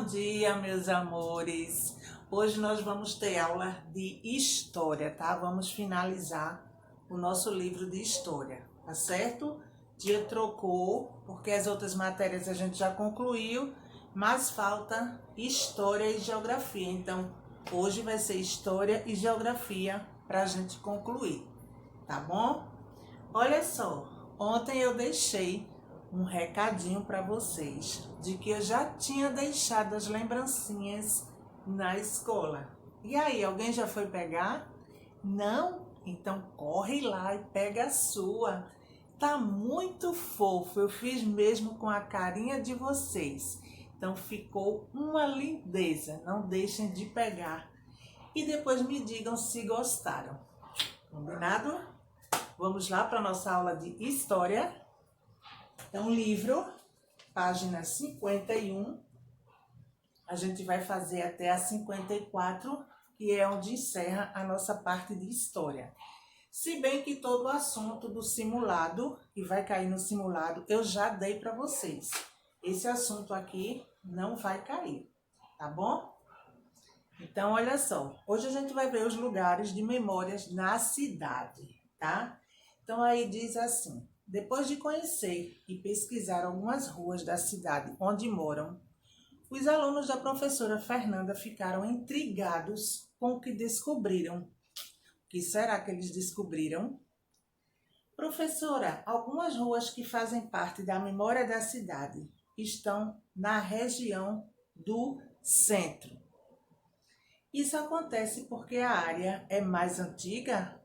Bom dia, meus amores. Hoje nós vamos ter aula de história, tá? Vamos finalizar o nosso livro de história, tá certo? Dia trocou, porque as outras matérias a gente já concluiu, mas falta história e geografia. Então, hoje vai ser história e geografia para a gente concluir, tá bom? Olha só, ontem eu deixei um recadinho para vocês de que eu já tinha deixado as lembrancinhas na escola. E aí, alguém já foi pegar? Não? Então corre lá e pega a sua. Tá muito fofo, eu fiz mesmo com a carinha de vocês. Então ficou uma lindeza, não deixem de pegar. E depois me digam se gostaram. Combinado? Vamos lá para a nossa aula de história. Então, livro, página 51, a gente vai fazer até a 54, que é onde encerra a nossa parte de história. Se bem que todo o assunto do simulado, que vai cair no simulado, eu já dei para vocês. Esse assunto aqui não vai cair, tá bom? Então, olha só, hoje a gente vai ver os lugares de memórias na cidade, tá? Então, aí diz assim: depois de conhecer e pesquisar algumas ruas da cidade onde moram, os alunos da professora Fernanda ficaram intrigados com o que descobriram. O que será que eles descobriram? Professora, algumas ruas que fazem parte da memória da cidade estão na região do centro. Isso acontece porque a área é mais antiga?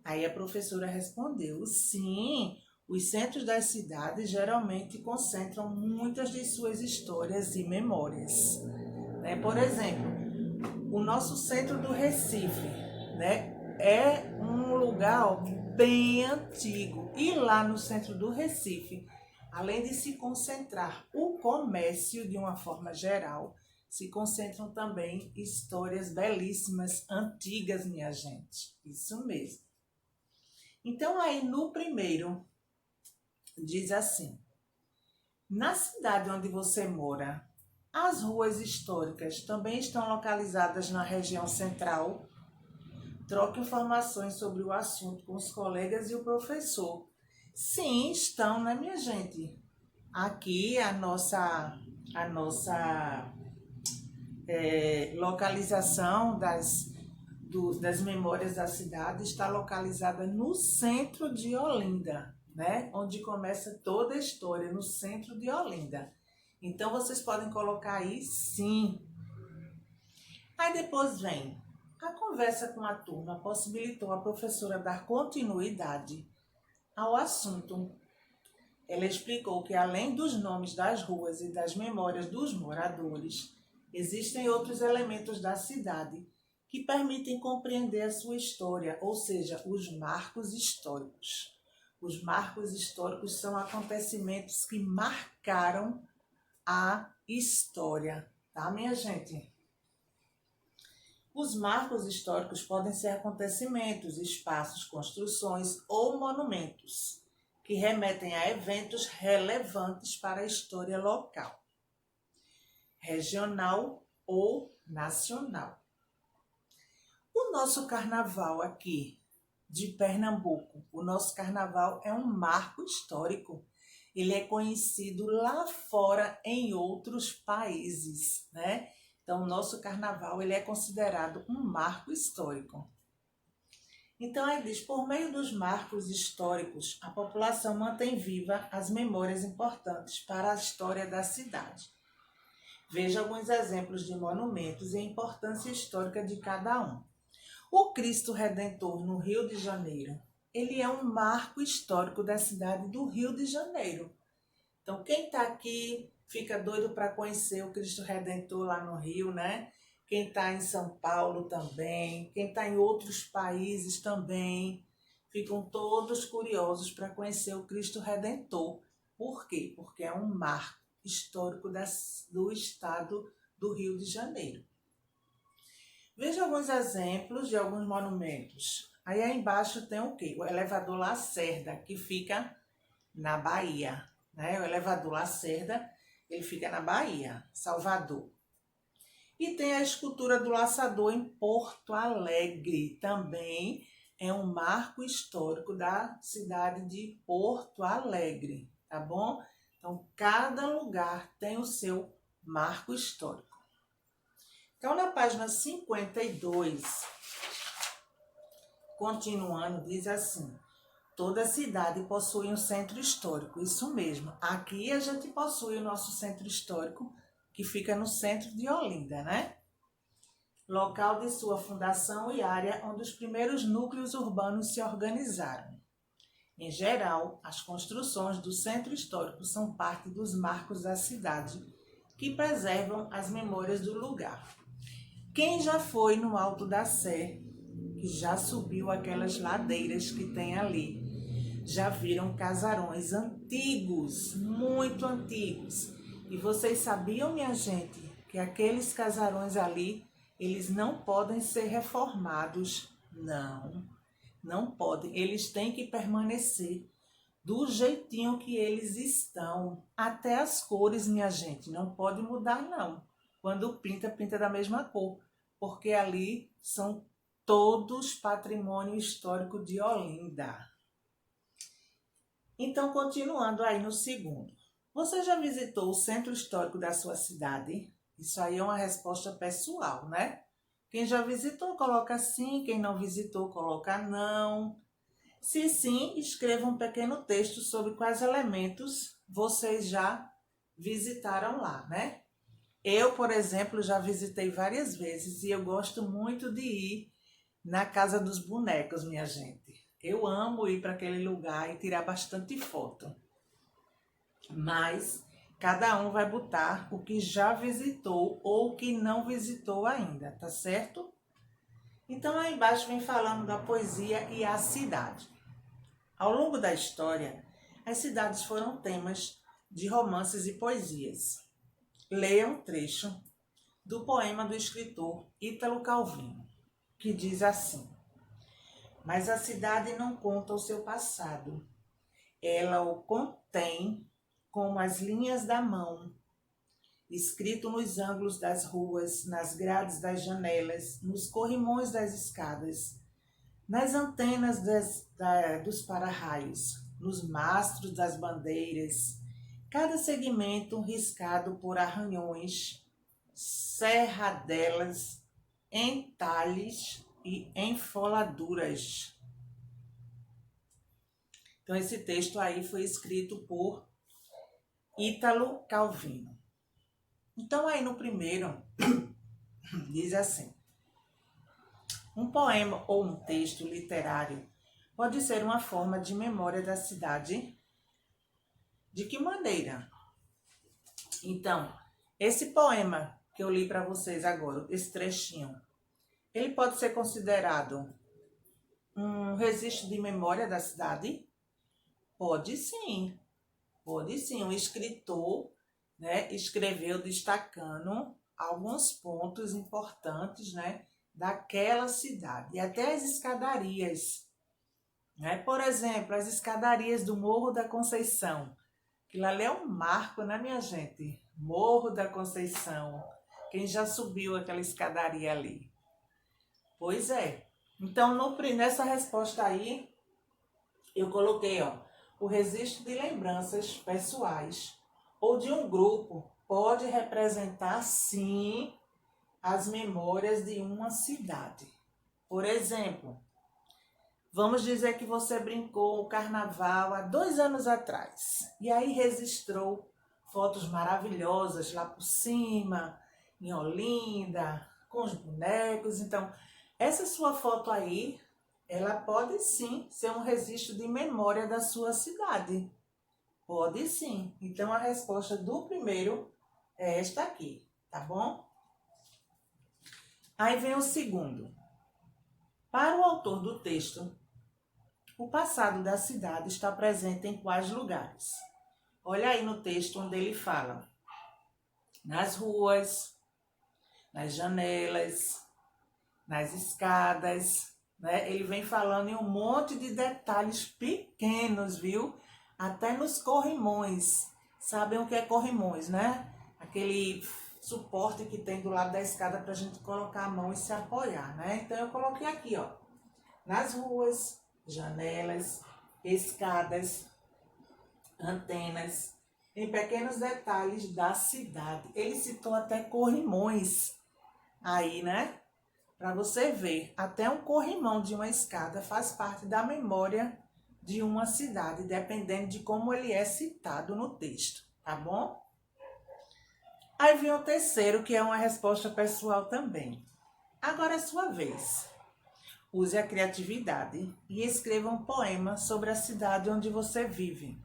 Aí a professora respondeu: sim, os centros das cidades geralmente concentram muitas de suas histórias e memórias. Por exemplo, o nosso centro do Recife, é um lugar bem antigo. E lá no centro do Recife, além de se concentrar o comércio de uma forma geral, se concentram também histórias belíssimas, antigas, minha gente. Isso mesmo. Então, aí no primeiro, diz assim: na cidade onde você mora, as ruas históricas também estão localizadas na região central? Troque informações sobre o assunto com os colegas e o professor. Sim, estão, né, minha gente? Aqui a nossa localização das memórias da cidade está localizada no centro de Olinda, onde começa toda a história, no centro de Olinda. Então, vocês podem colocar aí, sim. Aí depois vem: a conversa com a turma possibilitou a professora dar continuidade ao assunto. Ela explicou que, além dos nomes das ruas e das memórias dos moradores, existem outros elementos da cidade que permitem compreender a sua história, ou seja, os marcos históricos. Os marcos históricos são acontecimentos que marcaram a história, tá, minha gente? Os marcos históricos podem ser acontecimentos, espaços, construções ou monumentos que remetem a eventos relevantes para a história local, regional ou nacional. O nosso carnaval aqui de Pernambuco, o nosso carnaval é um marco histórico. Ele é conhecido lá fora em outros países, Então, o nosso carnaval ele é considerado um marco histórico. Então, aí diz: por meio dos marcos históricos, a população mantém viva as memórias importantes para a história da cidade. Veja alguns exemplos de monumentos e a importância histórica de cada um. O Cristo Redentor, no Rio de Janeiro, ele é um marco histórico da cidade do Rio de Janeiro. Então, quem está aqui fica doido para conhecer o Cristo Redentor lá no Rio, Quem está em São Paulo também, quem está em outros países também, ficam todos curiosos para conhecer o Cristo Redentor. Por quê? Porque é um marco histórico do estado do Rio de Janeiro. Veja alguns exemplos de alguns monumentos. Aí embaixo tem o quê? O elevador Lacerda, que fica na Bahia. O elevador Lacerda, Ele fica na Bahia, Salvador. E tem a escultura do Laçador em Porto Alegre, também é um marco histórico da cidade de Porto Alegre, tá bom? Então, cada lugar tem o seu marco histórico. Então, na página 52, continuando, diz assim: toda cidade possui um centro histórico. Isso mesmo, aqui a gente possui o nosso centro histórico, que fica no centro de Olinda, né? Local de sua fundação e área onde os primeiros núcleos urbanos se organizaram. Em geral, as construções do centro histórico são parte dos marcos da cidade, que preservam as memórias do lugar. Quem já foi no Alto da Sé, que já subiu aquelas ladeiras que tem ali, já viram casarões antigos, muito antigos. E vocês sabiam, minha gente, que aqueles casarões ali, eles não podem ser reformados? Não podem. Eles têm que permanecer do jeitinho que eles estão. Até as cores, minha gente, não pode mudar, não. Quando pinta, pinta da mesma cor, porque ali são todos patrimônio histórico de Olinda. Então, continuando aí no segundo. Você já visitou o centro histórico da sua cidade? Isso aí é uma resposta pessoal, né? Quem já visitou, coloca sim. Quem não visitou, coloca não. Se sim, escreva um pequeno texto sobre quais elementos vocês já visitaram lá, né? Eu, por exemplo, já visitei várias vezes e eu gosto muito de ir na Casa dos Bonecos, minha gente. Eu amo ir para aquele lugar e tirar bastante foto. Mas cada um vai botar o que já visitou ou o que não visitou ainda, tá certo? Então, aí embaixo vem falando da poesia e a cidade. Ao longo da história, as cidades foram temas de romances e poesias. Leia um trecho do poema do escritor Ítalo Calvino, que diz assim: mas a cidade não conta o seu passado. Ela o contém como as linhas da mão, escrito nos ângulos das ruas, nas grades das janelas, nos corrimões das escadas, nas antenas dos para-raios, nos mastros das bandeiras, cada segmento riscado por arranhões, serradelas, entalhes e enfoladuras. Então, esse texto aí foi escrito por Ítalo Calvino. Então, aí no primeiro, diz assim: um poema ou um texto literário pode ser uma forma de memória da cidade. De que maneira? Então, esse poema que eu li para vocês agora, esse trechinho, ele pode ser considerado um registro de memória da cidade? Pode sim, pode sim. Um escritor, né, escreveu destacando alguns pontos importantes, né, daquela cidade. E até as escadarias, né? Por exemplo, as escadarias do Morro da Conceição. Aquilo ali é um marco, né, minha gente? Morro da Conceição. Quem já subiu aquela escadaria ali? Pois é. Então, nessa resposta aí, eu coloquei, ó, o registro de lembranças pessoais ou de um grupo pode representar, sim, as memórias de uma cidade. Por exemplo, vamos dizer que você brincou o carnaval há 2 anos atrás e aí registrou fotos maravilhosas lá por cima, em Olinda, com os bonecos. Então, essa sua foto aí, ela pode sim ser um registro de memória da sua cidade. Pode sim. Então, a resposta do primeiro é esta aqui, tá bom? Aí vem o segundo. Para o autor do texto, o passado da cidade está presente em quais lugares? Olha aí no texto onde ele fala: nas ruas, nas janelas, nas escadas, né? Ele vem falando em um monte de detalhes pequenos, viu? Até nos corrimões. sabem o que é corrimões, né? Aquele suporte que tem do lado da escada para a gente colocar a mão e se apoiar, né? Então eu coloquei aqui, ó, nas ruas, janelas, escadas, antenas, em pequenos detalhes da cidade. Ele citou até corrimões aí, né? Para você ver, até um corrimão de uma escada faz parte da memória de uma cidade, dependendo de como ele é citado no texto, tá bom? Aí vem o terceiro, que é uma resposta pessoal também. Agora é sua vez. Use a criatividade e escreva um poema sobre a cidade onde você vive.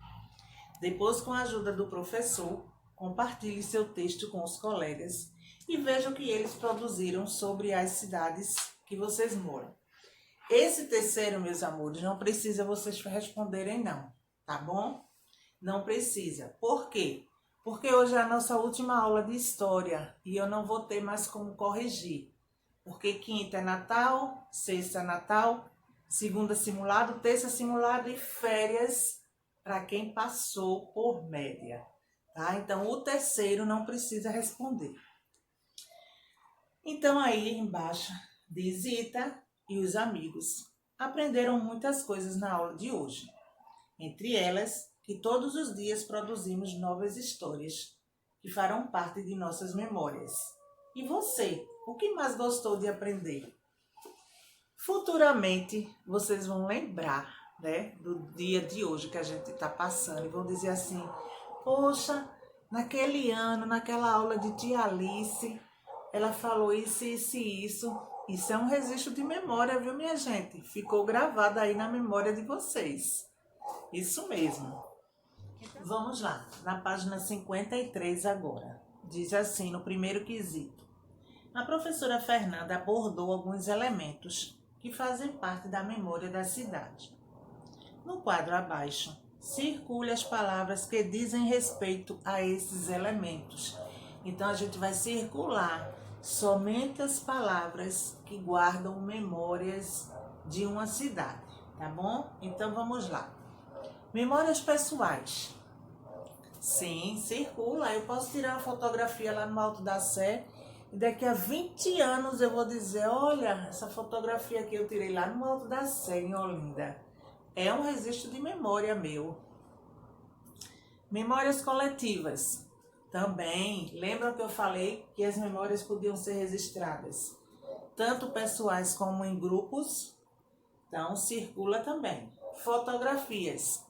Depois, com a ajuda do professor, compartilhe seu texto com os colegas e veja o que eles produziram sobre as cidades que vocês moram. Esse terceiro, meus amores, não precisa vocês responderem não, tá bom? Não precisa. Por quê? Porque hoje é a nossa última aula de história e eu não vou ter mais como corrigir. Porque quinta é Natal, sexta é Natal, segunda simulado, terça simulado e férias para quem passou por média, tá? Então, o terceiro não precisa responder. Então, aí embaixo diz Ita e os amigos aprenderam muitas coisas na aula de hoje. Entre elas, que todos os dias produzimos novas histórias que farão parte de nossas memórias. E você, o que mais gostou de aprender? Futuramente, vocês vão lembrar, né, do dia de hoje que a gente está passando e vão dizer assim, poxa, naquele ano, naquela aula de tia Alice, ela falou isso, isso e isso. Isso é um registro de memória, viu, minha gente? Ficou gravado aí na memória de vocês. Isso mesmo. Vamos lá, na página 53 agora. Diz assim, no primeiro quesito. A professora Fernanda abordou alguns elementos que fazem parte da memória da cidade. No quadro abaixo, circule as palavras que dizem respeito a esses elementos. Então, a gente vai circular somente as palavras que guardam memórias de uma cidade, tá bom? Então, vamos lá. Memórias pessoais. Sim, circula. Eu posso tirar uma fotografia lá no Alto da Sé e daqui a 20 anos eu vou dizer, olha, essa fotografia que eu tirei lá no Alto da Sé, em Olinda. É um registro de memória meu. Memórias coletivas. Também, lembram que eu falei que as memórias podiam ser registradas, tanto pessoais como em grupos? Então, circula também. Fotografias.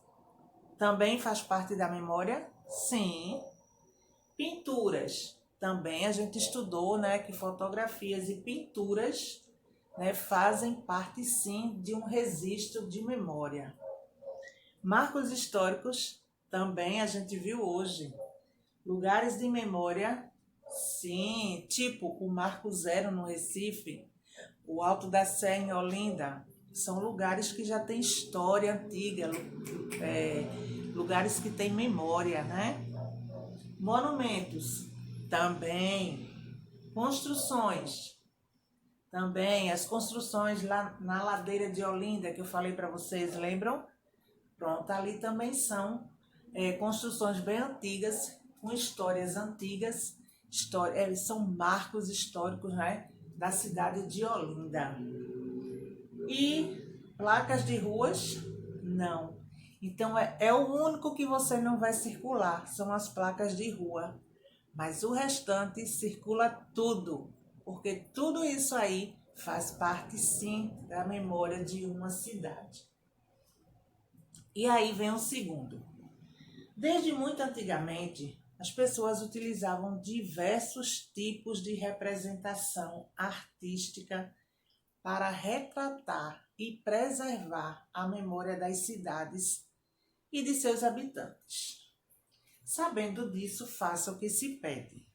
Também faz parte da memória? Sim. Pinturas. Também a gente estudou, né, que fotografias e pinturas, né, fazem parte, sim, de um registro de memória. Marcos históricos, também a gente viu hoje. Lugares de memória, sim, tipo o Marco Zero no Recife, o Alto da Sé em Olinda. São lugares que já têm história antiga, lugares que têm memória, né? Monumentos, também. Construções, também. As construções lá na ladeira de Olinda, que eu falei para vocês, lembram? Pronto, ali também são construções bem antigas, com histórias antigas, são marcos históricos, né, da cidade de Olinda. E placas de ruas, não. Então é o único que você não vai circular, são as placas de rua. Mas o restante circula tudo, porque tudo isso aí faz parte sim da memória de uma cidade. E aí vem o segundo. Desde muito antigamente, as pessoas utilizavam diversos tipos de representação artística para retratar e preservar a memória das cidades e de seus habitantes. Sabendo disso, faça o que se pede.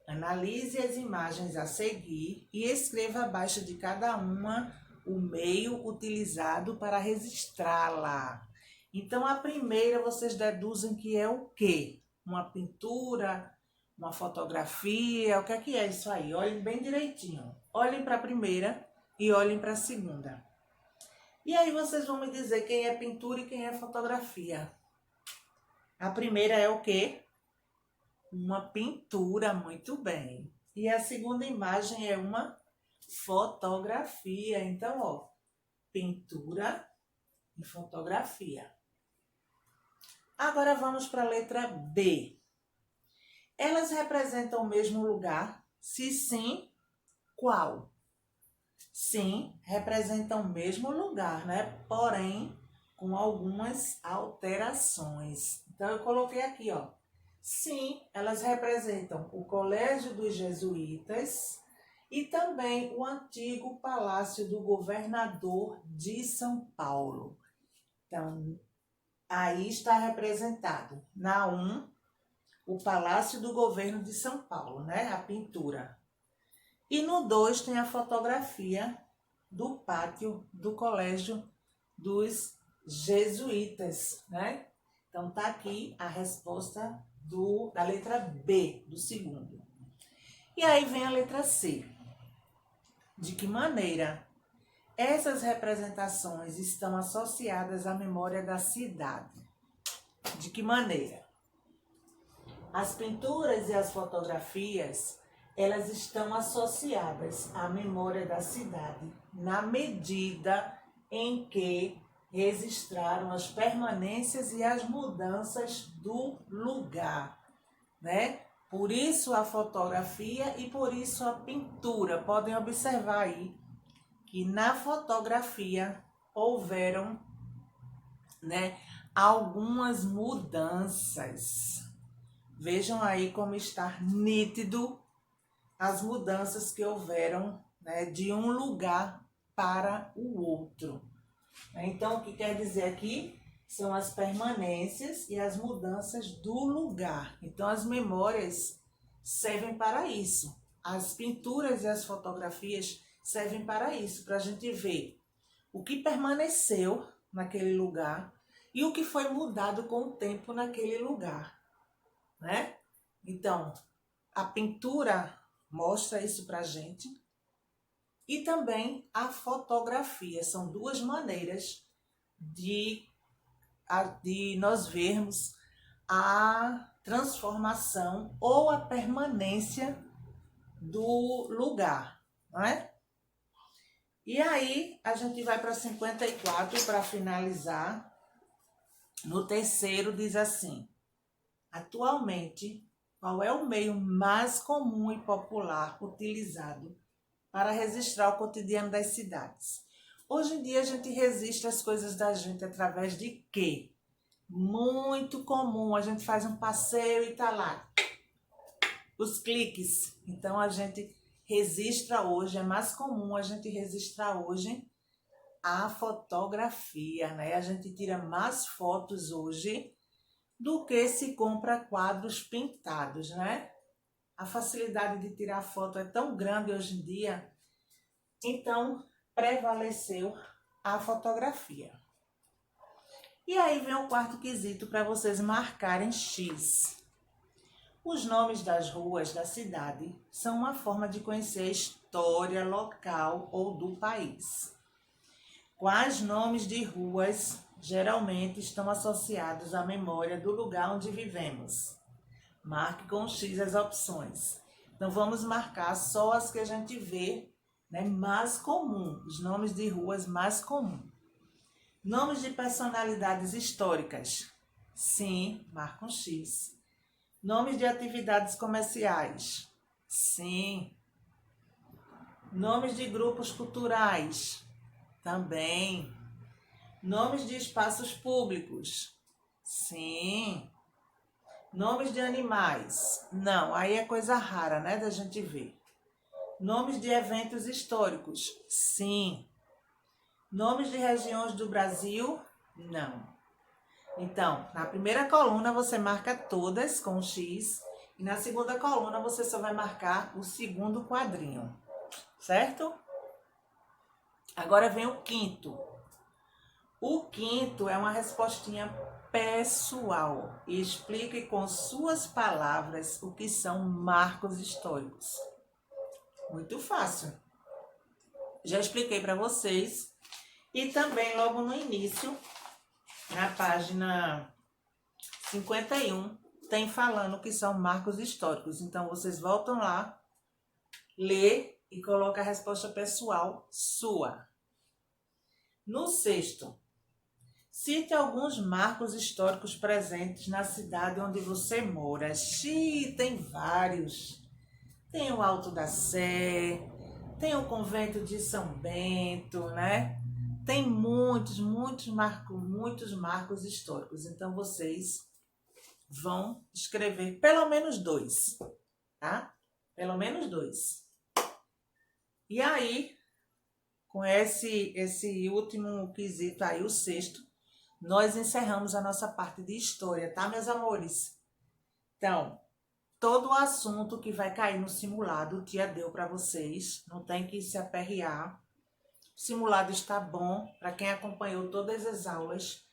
Analise as imagens a seguir e escreva abaixo de cada uma o meio utilizado para registrá-la. Então, a primeira vocês deduzem que é o quê? Uma pintura, uma fotografia, o que é isso aí? Olhem bem direitinho. Olhem para a primeira e olhem para a segunda. E aí vocês vão me dizer quem é pintura e quem é fotografia. A primeira é o quê? Uma pintura, muito bem. E a segunda imagem é uma fotografia. Então, ó, pintura e fotografia. Agora vamos para a letra B. Elas representam o mesmo lugar? Se sim, qual? Sim, representam o mesmo lugar, né? Porém, com algumas alterações. Então, eu coloquei aqui, ó. Sim, elas representam o Colégio dos Jesuítas e também o antigo Palácio do Governador de São Paulo. Então, aí está representado, na 1, o Palácio do Governo de São Paulo, né? A pintura. E no 2 tem a fotografia do pátio do Colégio dos Jesuítas, né? Então, tá aqui a resposta da letra B, do segundo. E aí vem a letra C. De que maneira essas representações estão associadas à memória da cidade? De que maneira? As pinturas e as fotografias, elas estão associadas à memória da cidade, na medida em que registraram as permanências e as mudanças do lugar, né? Por isso a fotografia e por isso a pintura. Podem observar aí que na fotografia houveram, né, algumas mudanças. Vejam aí como está nítido as mudanças que houveram, né, de um lugar para o outro. Então, o que quer dizer aqui são as permanências e as mudanças do lugar. Então, as memórias servem para isso. As pinturas e as fotografias servem para isso, para a gente ver o que permaneceu naquele lugar e o que foi mudado com o tempo naquele lugar, né? Então, a pintura mostra isso para a gente e também a fotografia. São duas maneiras de nós vermos a transformação ou a permanência do lugar, não é? E aí, a gente vai para 54 para finalizar. No terceiro diz assim: atualmente, qual é o meio mais comum e popular utilizado para registrar o cotidiano das cidades? Hoje em dia a gente registra as coisas da gente através de quê? Muito comum, a gente faz um passeio e tá lá, os cliques. Então a gente registra hoje, é mais comum a gente registrar hoje a fotografia, né? A gente tira mais fotos hoje do que se compra quadros pintados, né? A facilidade de tirar foto é tão grande hoje em dia, então prevaleceu a fotografia. E aí vem o quarto quesito para vocês marcarem X. Os nomes das ruas da cidade são uma forma de conhecer a história local ou do país. Quais nomes de ruas geralmente estão associados à memória do lugar onde vivemos? Marque com X as opções. Então vamos marcar só as que a gente vê, né, mais comum, os nomes de ruas mais comuns. Nomes de personalidades históricas. Sim, marca um X. Nomes de atividades comerciais. Sim. Nomes de grupos culturais. Também. Nomes de espaços públicos. Sim. Nomes de animais. Não, aí é coisa rara, né, da gente ver. Nomes de eventos históricos. Sim. Nomes de regiões do Brasil? Não. Então, na primeira coluna você marca todas com X e na segunda coluna você só vai marcar o segundo quadrinho, certo? Agora vem o quinto. O quinto é uma respostinha pessoal e explique com suas palavras o que são marcos históricos. Muito fácil. Já expliquei para vocês e também logo no início, na página 51 tem falando que são marcos históricos. Então, vocês voltam lá, lê e coloca a resposta pessoal sua. No 6º, cite alguns marcos históricos presentes na cidade onde você mora. Xiii, tem vários. Tem o Alto da Sé, tem o Convento de São Bento, né? Tem muitos marcos históricos. Então, vocês vão escrever pelo menos 2, tá? Pelo menos 2. E aí, com esse último quesito aí, o 6º, nós encerramos a nossa parte de história, tá, meus amores? Então, todo o assunto que vai cair no simulado, o tia deu para vocês, não tem que se aperrear. O simulado está bom para quem acompanhou todas as aulas.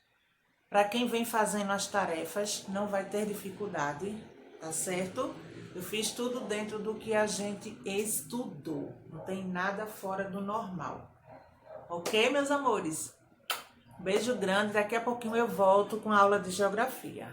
Para quem vem fazendo as tarefas, não vai ter dificuldade, tá certo? Eu fiz tudo dentro do que a gente estudou, não tem nada fora do normal. Ok, meus amores? Beijo grande, daqui a pouquinho eu volto com a aula de geografia.